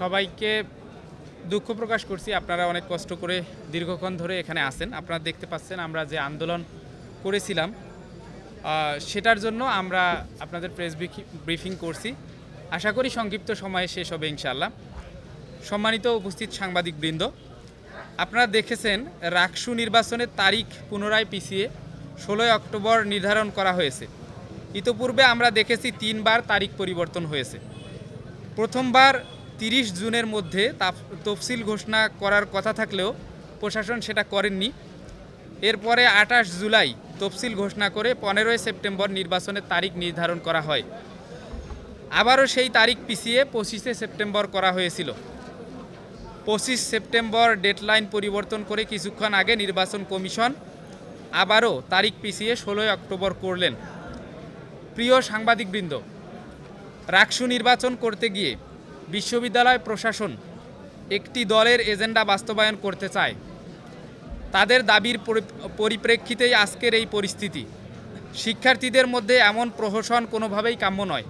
সবাইকে দুঃখ প্রকাশ করছি। আপনারা অনেক কষ্ট করে দীর্ঘক্ষণ ধরে এখানে আছেন। আপনারা দেখতে পাচ্ছেন আমরা যে আন্দোলন করেছিলাম সেটার জন্য আমরা আপনাদের প্রেস ব্রিফিং করছি। আশা করি সংক্ষিপ্ত সময়ে শেষ হবে ইনশাআল্লাহ। সম্মানিত উপস্থিত সাংবাদিকবৃন্দ, আপনারা দেখেছেন রাকসু নির্বাচনের তারিখ পুনরায় পিছিয়ে 16 অক্টোবর নির্ধারণ করা হয়েছে। ইতোপূর্বে আমরা দেখেছি 3 বার তারিখ পরিবর্তন হয়েছে। প্রথমবার 30 জুনের মধ্যে তফসিল ঘোষণা করার কথা থাকলেও প্রশাসন সেটা করেননি। এরপরে 28 জুলাই তফসিল ঘোষণা করে 15 সেপ্টেম্বর নির্বাচনের তারিখ নির্ধারণ করা হয়। আবারও সেই তারিখ পিছিয়ে 25 সেপ্টেম্বর করা হয়েছিল। 25 সেপ্টেম্বর ডেডলাইন পরিবর্তন করে কিছুক্ষণ আগে নির্বাচন কমিশন আবারও তারিখ পিছিয়ে 16 অক্টোবর করলেন। প্রিয় সাংবাদিকবৃন্দ, রাকসু নির্বাচন করতে গিয়ে বিশ্ববিদ্যালয় প্রশাসন একটি দলের এজেন্ডা বাস্তবায়ন করতে চায়। তাদের দাবির পরিপ্রেক্ষিতেই আজকের এই পরিস্থিতি। শিক্ষার্থীদের মধ্যে এমন প্রহসন কোনোভাবেই কাম্য নয়।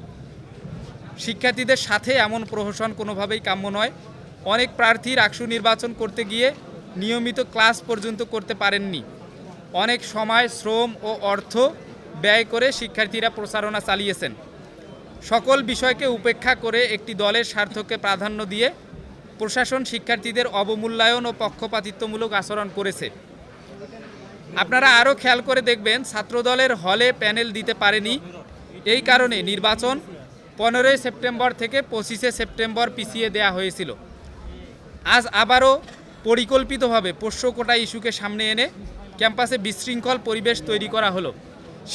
শিক্ষার্থীদের সাথে এমন প্রহসন কোনোভাবেই কাম্য নয়। অনেক প্রার্থী রাকসু নির্বাচন করতে গিয়ে নিয়মিত ক্লাস পর্যন্ত করতে পারেননি। অনেক সময়, শ্রম ও অর্থ ব্যয় করে শিক্ষার্থীরা প্রচারণা চালিয়েছেন। সকল বিষয়কে উপেক্ষা করে একটি দলের স্বার্থকে প্রাধান্য দিয়ে প্রশাসন শিক্ষার্থীদের অবমূল্যায়ন ও পক্ষপাতিত্বমূলক আচরণ করেছে। আপনারা আরও খেয়াল করে দেখবেন, ছাত্রদলের হলে প্যানেল দিতে পারেনি। এই কারণে নির্বাচন 15 সেপ্টেম্বর থেকে 25 সেপ্টেম্বর পিছিয়ে দেয়া হয়েছিল। আজ আবারও পরিকল্পিতভাবে পোষ্য কোটা ইস্যুকে সামনে এনে ক্যাম্পাসে বিশৃঙ্খল পরিবেশ তৈরি করা হলো।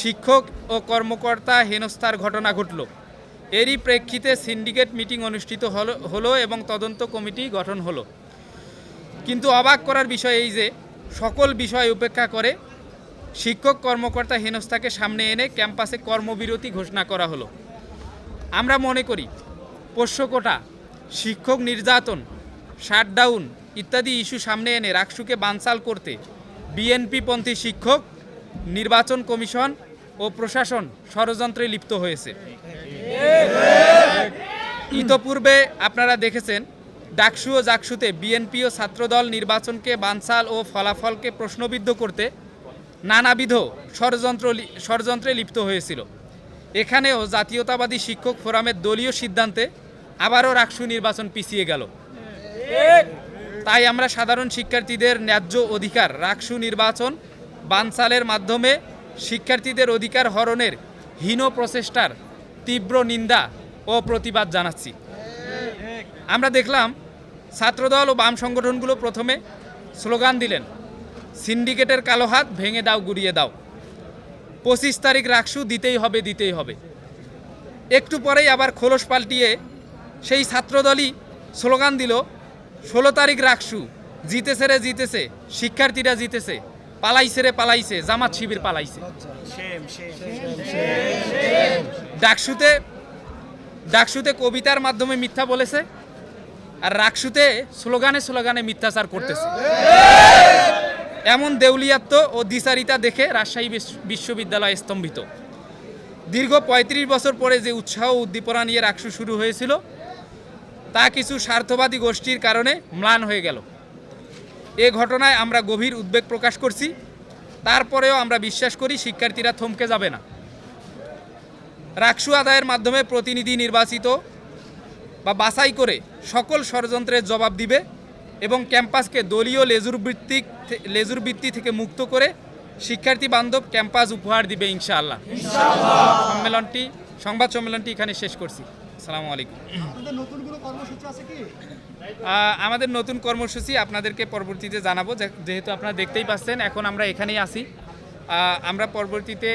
শিক্ষক ও কর্মকর্তা হেনস্থার ঘটনা ঘটল। এরই প্রেক্ষিতে সিন্ডিকেট মিটিং অনুষ্ঠিত হলো এবং তদন্ত কমিটি গঠন হলো। কিন্তু অবাক করার বিষয় এই যে সকল বিষয় উপেক্ষা করে শিক্ষক কর্মকর্তা হেনস্থাকে সামনে এনে ক্যাম্পাসে কর্মবিরতি ঘোষণা করা হলো। আমরা মনে করি পোষ্য কোটা, শিক্ষক নির্যাতন, শাটডাউন ইত্যাদি ইস্যু সামনে এনে রাকসুকে বানচাল করতে বিএনপিপন্থী শিক্ষক, নির্বাচন কমিশন ও প্রশাসন ষড়যন্ত্রে লিপ্ত হয়েছে। ইতোপূর্বে আপনারা দেখেছেন ডাকসু ও জাকসুতে বিএনপি ও ছাত্রদল নির্বাচনকে বানচাল ও ফলাফলকে প্রশ্নবিদ্ধ করতে নানাবিধ ষড়যন্ত্রে লিপ্ত হয়েছিল। এখানেও জাতীয়তাবাদী শিক্ষক ফোরামের দলীয় সিদ্ধান্তে আবারও রাকসু নির্বাচন পিছিয়ে গেল। তাই আমরা সাধারণ শিক্ষার্থীদের ন্যায্য অধিকার রাকসু নির্বাচন বানচালের মাধ্যমে শিক্ষার্থীদের অধিকার হরণের হীন প্রচেষ্টার তীব্র নিন্দা ও প্রতিবাদ জানাচ্ছি। আমরা দেখলাম ছাত্রদল ও বাম সংগঠনগুলো প্রথমে স্লোগান দিলেন, সিন্ডিকেটের কালো হাত ভেঙে দাও, গুড়িয়ে দাও, 25 তারিখ রাকসু দিতেই হবে, দিতেই হবে। একটু পরেই আবার খোলস পাল্টিয়ে সেই ছাত্রদলই স্লোগান দিল, 16 তারিখ রাকসু, জিতেছে রে জিতেছে, শিক্ষার্থীরা জিতেছে, পালাইছে রে পালাইছে, জামাত শিবির পালাইছে। ডাকসুতে কবিতার মাধ্যমে মিথ্যা বলেছে, আর রাকসুতে স্লোগানে মিথ্যাচার করতেছে। এমন দেউলিয়াত্ব ও দ্বিচারিতা দেখে রাজশাহী বিশ্ববিদ্যালয় স্তম্ভিত। দীর্ঘ 35 বছর পরে যে উৎসাহ উদ্দীপনা নিয়ে রাকসু শুরু হয়েছিল তা কিছু স্বার্থবাদী গোষ্ঠীর কারণে ম্লান হয়ে গেল। এ ঘটনায় আমরা গভীর উদ্বেগ প্রকাশ করছি। তারপরেও আমরা বিশ্বাস করি শিক্ষার্থীরা থমকে যাবে না। রাকসু আদায়ের মাধ্যমে প্রতিনিধি নির্বাচিত বা বাছাই করে সকল ষড়যন্ত্রের জবাব দিবে এবং ক্যাম্পাসকে দলীয় লেজুরবৃত্তি থেকে মুক্ত করে শিক্ষার্থী বান্ধব ক্যাম্পাস উপহার দিবে ইনশাআল্লাহ। সংবাদ সম্মেলনটি এখানে শেষ করছি। আসসালামু আলাইকুম। আমাদের নতুন কর্মসূচি আপনাদেরকে পরবর্তীতে জানাবো। যেহেতু আপনারা দেখতেই পাচ্ছেন এখন আমরা এখানেই আছি। আমরা পরবর্তীতে